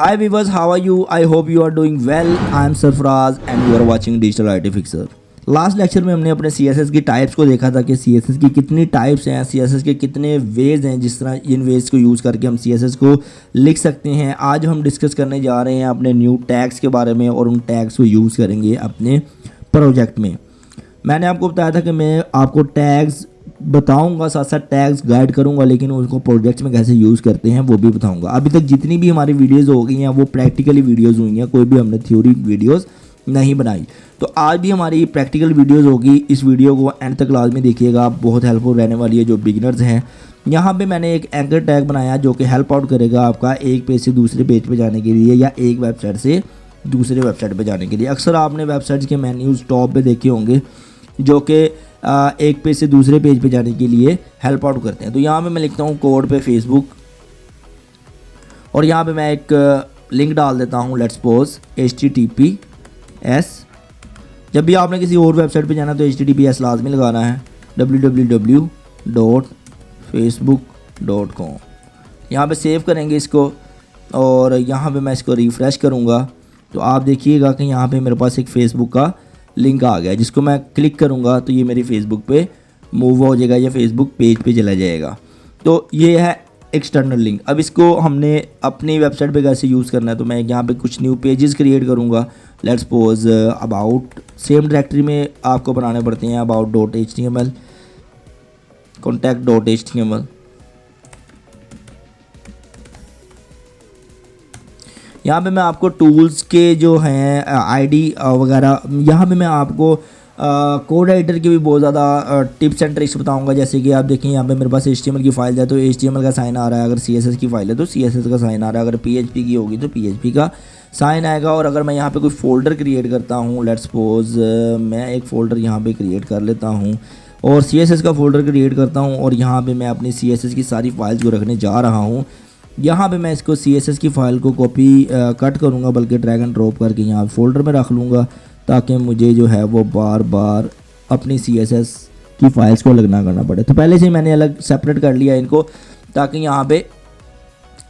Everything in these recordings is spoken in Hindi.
Hi viewers, how are you? I hope you are doing well. I am Sarfraz and you are watching Digital IT Fixer. Last lecture में हमने अपने CSS की टाइप्स को देखा था कि CSS की कितनी टाइप्स हैं, CSS के कितने वेज हैं, जिस तरह इन वेज को यूज़ करके हम CSS को लिख सकते हैं। आज हम डिस्कस करने जा रहे हैं अपने न्यू टैग्स के बारे में और उन टैग्स को यूज़ करेंगे अपने प्रोजेक्ट में। मैंने आपको बताया था कि मैं आपको टैग्स बताऊंगा, साथ साथ टैग्स गाइड करूंगा, लेकिन उसको प्रोजेक्ट्स में कैसे यूज़ करते हैं वो भी बताऊंगा। अभी तक जितनी भी हमारी वीडियोस हो गई हैं वो प्रैक्टिकली वीडियोस हुई हैं, कोई भी हमने थ्योरी वीडियोस नहीं बनाई। तो आज भी हमारी प्रैक्टिकल वीडियोस होगी। इस वीडियो को एंड तक लाजमी देखिएगा, बहुत हेल्पफुल रहने वाली है जो बिगिनर्स हैं। यहाँ पे मैंने एक एंकर टैग बनाया जो कि हेल्प आउट करेगा आपका एक पेज से दूसरे पेज पे जाने के लिए या एक वेबसाइट से दूसरे वेबसाइट पे जाने के लिए। अक्सर आपने वेबसाइट्स के मेन्यूज़ टॉप पे देखे होंगे जो कि एक पेज से दूसरे पेज पे जाने के लिए हेल्प आउट करते हैं। तो यहाँ पे मैं लिखता हूँ कोड पे फेसबुक और यहाँ पे मैं एक लिंक डाल देता हूँ, लेट्स सपोज HTTPS। जब भी आपने किसी और वेबसाइट पे जाना तो HTTPS लाजमी लगाना है, www.facebook.com। यहाँ पे सेव करेंगे इसको और यहाँ पे मैं इसको रिफ़्रेश करूँगा तो आप देखिएगा कि यहाँ पे मेरे पास एक फ़ेसबुक का लिंक आ गया, जिसको मैं क्लिक करूँगा तो ये मेरी फेसबुक पे मूव हो जाएगा या फेसबुक पेज पे चला जाएगा। तो ये है एक्सटर्नल लिंक। अब इसको हमने अपनी वेबसाइट पे कैसे यूज़ करना है, तो मैं यहाँ पे कुछ न्यू पेजेस क्रिएट करूँगा। Let's suppose about, same directory में आपको बनाने पड़ते हैं, about.html, contact.html। यहाँ पे मैं आपको टूल्स के जो हैं आईडी वगैरह, यहाँ पे मैं आपको कोड एडिटर की भी बहुत ज़्यादा टिप्स एंड ट्रिक्स बताऊंगा। जैसे कि आप देखें यहाँ पे मेरे पास HTML की फ़ाइल है तो HTML का साइन आ रहा है, अगर CSS की फ़ाइल है तो CSS का साइन आ रहा है, अगर PHP की होगी तो PHP का साइन आएगा। और अगर मैं यहाँ पे कोई फ़ोल्डर क्रिएट करता हूँ, लेट्स सपोज मैं एक फ़ोल्डर यहाँ पे क्रिएट कर लेता हूँ और CSS का फ़ोल्डर क्रिएट करता हूँ और यहाँ पर मैं अपनी CSS की सारी फाइल्स को रखने जा रहा हूँ। यहाँ पे मैं इसको CSS की फ़ाइल को कॉपी कट करूँगा, बल्कि ड्रैग एंड ड्रॉप करके यहाँ फोल्डर में रख लूँगा ताकि मुझे जो है वो बार बार अपनी CSS की फ़ाइल्स को अलग ना करना पड़े। तो पहले से मैंने अलग सेपरेट कर लिया इनको ताकि यहाँ पे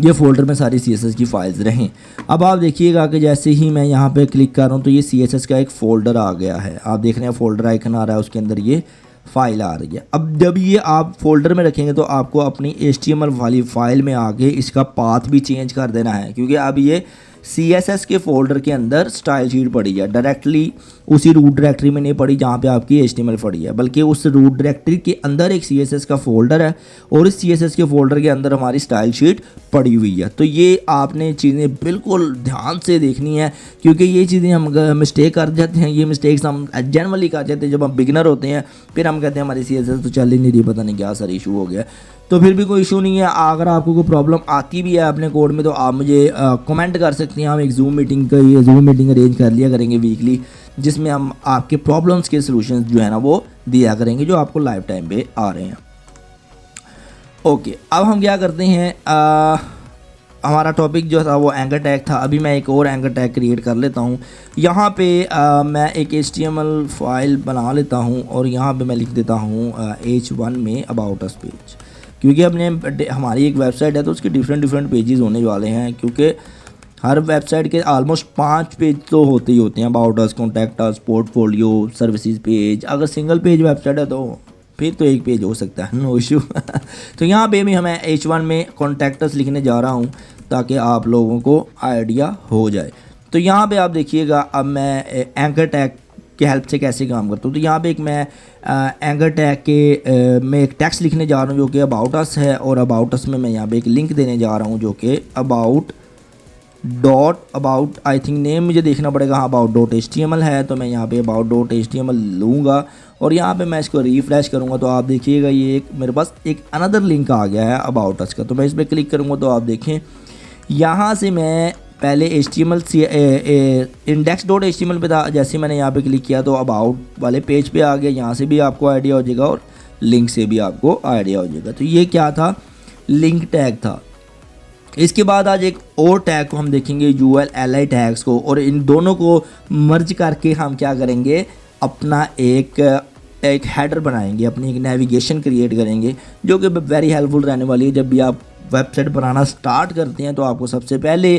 ये फ़ोल्डर में सारी CSS की फ़ाइल्स रहें। अब आप देखिएगा कि जैसे ही मैं यहाँ पे क्लिक कर रहा हूँ तो ये CSS का एक फ़ोल्डर आ गया है। आप देख रहे हैं फ़ोल्डर आइकन आ रहा है, उसके अंदर ये फ़ाइल आ रही है। अब जब ये आप फोल्डर में रखेंगे तो आपको अपनी HTML वाली फ़ाइल में आके इसका पाथ भी चेंज कर देना है, क्योंकि अब ये CSS के फ़ोल्डर के अंदर स्टाइल शीट पड़ी है, डायरेक्टली उसी रूट डायरेक्टरी में नहीं पड़ी जहाँ पे आपकी HTML पड़ी है, बल्कि उस रूट डायरेक्टरी के अंदर एक CSS का फ़ोल्डर है और इस CSS के फ़ोल्डर के अंदर हमारी स्टाइल शीट पड़ी हुई है। तो ये आपने चीज़ें बिल्कुल ध्यान से देखनी है, क्योंकि ये चीज़ें हम मिस्टेक कर जाते हैं। ये मिस्टेक्स हम जनरली कर जाते हैं जब हम बिगिनर होते हैं, फिर हम कहते हैं हमारी CSS तो चल ही नहीं रही, पता नहीं क्या सर इशू हो गया। तो फिर भी कोई इशू नहीं है। अगर आपको कोई प्रॉब्लम आती भी है अपने कोड में तो आप मुझे कमेंट कर सकते हैं। हम एक ज़ूम मीटिंग अरेंज कर लिया करेंगे वीकली, जिसमें हम आपके प्रॉब्लम्स के सलूशंस जो है ना वो दिया करेंगे जो आपको लाइफ टाइम पे आ रहे हैं। ओके, अब हम क्या करते हैं, हमारा टॉपिक जो था वो एंकर टैग था। अभी मैं एक और एंकर टैग क्रिएट कर लेता हूँ। यहाँ पे मैं एक HTML फाइल बना लेता हूँ और यहाँ पे मैं लिख देता हूँ H1 में अबाउट अस पेज, क्योंकि अपने हमारी एक वेबसाइट है तो उसके डिफरेंट पेजेस होने वाले हैं, क्योंकि हर वेबसाइट के ऑलमोस्ट 5 पेज तो होते ही होते हैं, about us, contact us, portfolio, services page. अगर सिंगल पेज वेबसाइट है तो फिर तो एक पेज हो सकता है, नो इशू। तो यहाँ पे भी हमें H1 में कॉन्टैक्ट अस लिखने जा रहा हूँ ताकि आप लोगों को आइडिया हो जाए। तो यहाँ पे आप देखिएगा अब मैं एंकर टैग की हेल्प से कैसे काम करता हूँ। तो यहाँ पे एक मैं एंकर टैग के मैं एक टेक्स्ट लिखने जा रहा हूँ जो कि अबाउट अस है, और अबाउट अस में मैं यहाँ पे एक लिंक देने जा रहा हूँ जो कि अबाउट आई थिंक नेम मुझे देखना पड़ेगा, हाँ about.html है। तो मैं यहाँ पे about.html लूँगा और यहाँ पे मैं इसको रिफ़्रेश करूँगा तो आप देखिएगा ये एक मेरे पास एक अनदर लिंक आ गया है अबाउट अस का। तो मैं इस पर क्लिक करूँगा तो आप देखें यहाँ से मैं पहले HTML index.html पे था, जैसे मैंने यहाँ पे क्लिक किया तो अबाउट वाले पेज पे आ गया। यहाँ से भी आपको आइडिया हो जाएगा और लिंक से भी आपको आइडिया हो जाएगा। तो ये क्या था, लिंक टैग था। इसके बाद आज एक और टैग को हम देखेंगे, ULLI टैग्स को, और इन दोनों को मर्ज करके हम क्या करेंगे, अपना एक हेडर बनाएंगे, अपनी एक नेविगेशन क्रिएट करेंगे जो कि वेरी हेल्पफुल रहने वाली है। जब भी आप वेबसाइट बनाना स्टार्ट करते हैं तो आपको सबसे पहले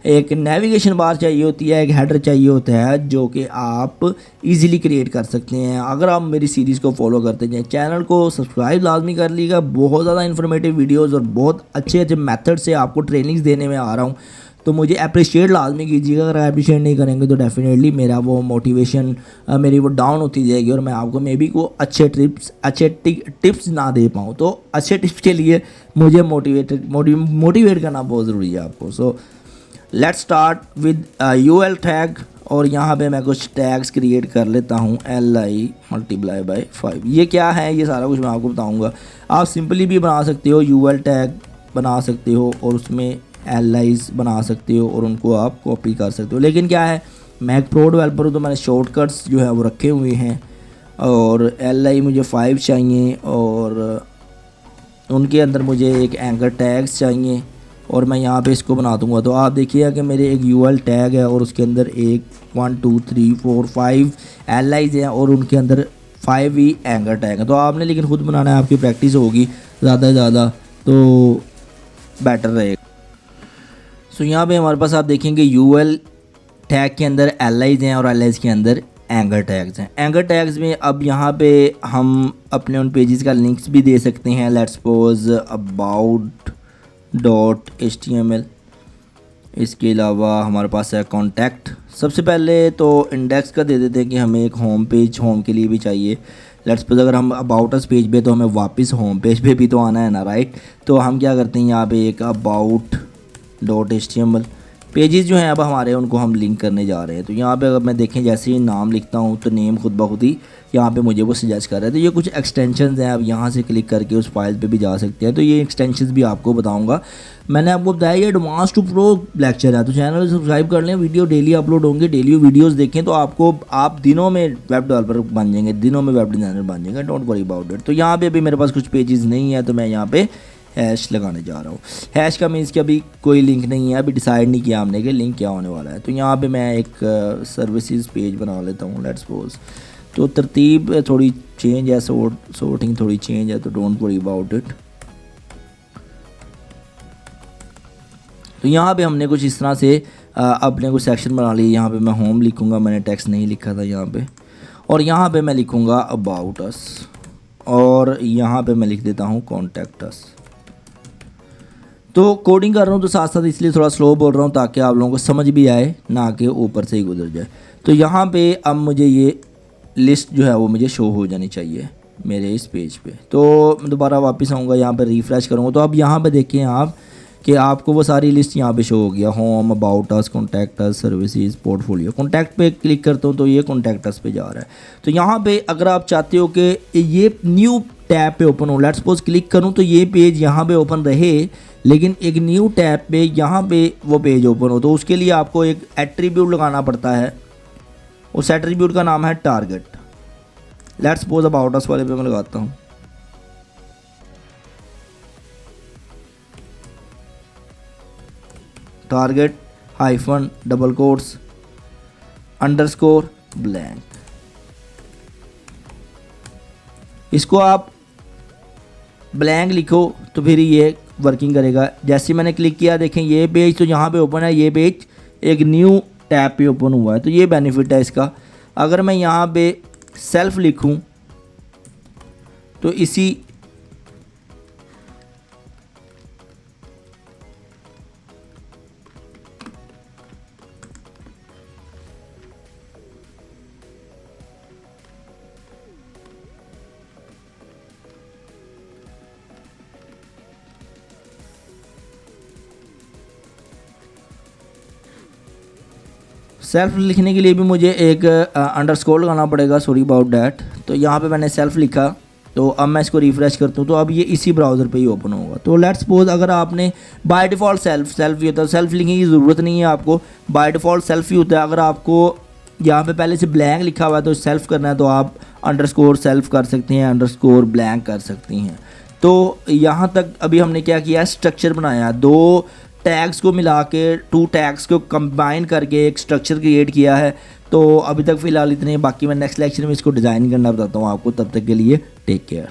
एक नेविगेशन बार चाहिए होती है, एक हेडर चाहिए होता है जो कि आप इजीली क्रिएट कर सकते हैं। अगर आप मेरी सीरीज़ को फॉलो करते हैं, चैनल को सब्सक्राइब लाजमी कर लीजिएगा। बहुत ज़्यादा इन्फॉर्मेटिव वीडियोज़ और बहुत अच्छे अच्छे मेथड से आपको ट्रेनिंग्स देने में आ रहा हूँ, तो मुझे अप्रिशिएट लाजमी कीजिएगा। अगर अप्रिशिएट नहीं करेंगे तो डेफिनेटली मेरा वो मोटिवेशन मेरी वो डाउन होती जाएगी और मैं आपको मे बी को अच्छे टिप्स ना दे पाऊँ। तो अच्छे टिप्स के लिए मुझे मोटिवेट करना बहुत ज़रूरी है आपको। So let's start with UL tag, और यहाँ पे मैं कुछ टैग्स क्रिएट कर लेता हूँ। LI × 5, ये क्या है ये सारा कुछ मैं आपको बताऊँगा। आप सिंपली भी बना सकते हो, UL टैग बना सकते हो और उसमें LIs बना सकते हो और उनको आप कॉपी कर सकते हो। लेकिन क्या है, मैं एक प्रो डेवलपर हूँ तो मैंने शॉर्टकट्स जो है वो रखे हुए हैं, और LI मुझे 5 चाहिए और उनके अंदर मुझे एक एंकर टैग्स चाहिए और मैं यहाँ पे इसको बना दूँगा। तो आप देखिएगा कि मेरे एक UL टैग है और उसके अंदर 1 2 3 4 5 LIs हैं और उनके अंदर 5 ही एंकर टैग हैं। तो आपने लेकिन ख़ुद बनाना है, आपकी प्रैक्टिस होगी ज़्यादा से ज़्यादा तो बेटर रहेगा। सो यहाँ पे हमारे पास आप देखेंगे UL टैग के अंदर LIs हैं और LIs के अंदर एंकर टैग्स हैं। एंकर टैग्स में अब यहाँ पे हम अपने उन पेजेस का लिंक्स भी दे सकते हैं। Let's suppose about.html। इसके अलावा हमारे पास है कॉन्टैक्ट। सबसे पहले तो इंडेक्स का दे देते हैं कि हमें एक होम पेज होम के लिए भी चाहिए। लेट्स सपोज अगर हम अबाउट अस पेज पे तो हमें वापस होम पेज पे भी तो आना है ना, राइट। तो हम क्या करते हैं, यहाँ पे एक about.html पेजेस जो हैं अब हमारे उनको हम लिंक करने जा रहे हैं। तो यहाँ पे अगर मैं देखें जैसे ही नाम लिखता हूँ तो नेम खुद ब खुद ही यहाँ पे मुझे वो सजेस्ट कर रहा है। तो ये कुछ एक्सटेंशंस हैं, आप यहाँ से क्लिक करके उस फाइल पे भी जा सकते हैं। तो ये एक्सटेंशंस भी आपको बताऊँगा। मैंने आपको बताया ये एडवांस टू प्रो लेक्चर है, तो चैनल सब्सक्राइब कर लें। वीडियो डेली अपलोड होंगे, डेली वीडियोज़ देखें तो आप दिनों में वेब डेवलपर बन जाएंगे, दिनों में वेब डिज़ाइनर बन जाएंगे। Don't worry about it. तो यहाँ पे अभी मेरे पास कुछ पेजेस नहीं है तो मैं यहाँ पे हैश लगाने जा रहा हूँ। हैश का मीन्स कि अभी कोई लिंक नहीं है, अभी डिसाइड नहीं किया हमने कि लिंक क्या होने वाला है। तो यहाँ पे मैं एक सर्विसेज पेज बना लेता हूँ, लेट्स सपोज। तो तरतीब थोड़ी चेंज है, सॉर्टिंग थोड़ी चेंज है, तो डोंट वरी अबाउट इट। तो यहाँ पे हमने कुछ इस तरह से अपने कुछ सेक्शन बना लिए। यहाँ पे मैं होम लिखूँगा, मैंने टेक्स्ट नहीं लिखा था यहाँ पे, और यहाँ पे मैं लिखूँगा अबाउट अस, और यहाँ पे मैं लिख देता हूँ कॉन्टैक्ट अस। तो कोडिंग कर रहा हूँ तो साथ साथ इसलिए थोड़ा स्लो बोल रहा हूँ ताकि आप लोगों को समझ भी आए, ना कि ऊपर से ही गुजर जाए। तो यहाँ पे अब मुझे ये लिस्ट जो है वो मुझे शो हो जानी चाहिए मेरे इस पेज पे। तो दोबारा वापस आऊँगा, यहाँ पे रिफ़्रेश करूँगा तो अब यहाँ पे देखें आप कि आपको वो सारी लिस्ट यहाँ पे शो हो गया। Home, about us, contact us, services, portfolio. Contact पे क्लिक करता हूँ तो ये कॉन्टैक्ट अस पे जा रहा है। तो यहाँ पे अगर आप चाहते हो कि ये न्यू टैब पे ओपन हो, लेट्स सपोज क्लिक करूँ तो ये पेज यहाँ पे ओपन रहे, लेकिन एक न्यू टैब पे यहाँ पे वो पेज ओपन हो, तो उसके लिए आपको एक एट्रीब्यूट लगाना पड़ता है। उस एट्रीब्यूट का नाम है target. Let's suppose about us वाले पे मैं लगाता हूँ टारगेट -_blank। इसको आप ब्लैंक लिखो तो फिर ये वर्किंग करेगा। जैसे मैंने क्लिक किया देखें ये पेज तो यहाँ पे ओपन है, ये पेज एक न्यू टैब पे ओपन हुआ है। तो ये बेनिफिट है इसका। अगर मैं यहाँ पे सेल्फ लिखूँ तो इसी सेल्फ लिखने के लिए भी मुझे एक अंडरस्कोर लगाना पड़ेगा, सॉरी अबाउट डैट। तो यहाँ पे मैंने सेल्फ लिखा, तो अब मैं इसको रिफ़्रेश करता हूँ तो अब ये इसी ब्राउज़र पे ही ओपन होगा। तो लेट्स सपोज अगर आपने बाय डिफ़ॉल्ट सेल्फ ही होता है, सेल्फ लिखने की ज़रूरत नहीं है आपको, बाय डिफ़ॉल्ट सेल्फ ही होता है। अगर आपको यहाँ पे पहले से ब्लैंक लिखा हुआ है तो सेल्फ करना है तो आप अंडरस्कोर सेल्फ कर सकते हैं, अंडरस्कोर ब्लैंक कर सकती हैं। तो यहाँ तक अभी हमने क्या किया, स्ट्रक्चर बनाया, दो टैग्स को मिला के, 2 टैग्स को कंबाइन करके एक स्ट्रक्चर क्रिएट किया है। तो अभी तक फ़िलहाल इतने, बाकी मैं नेक्स्ट लेक्चर में इसको डिज़ाइन करना बताता हूँ आपको। तब तक के लिए टेक केयर।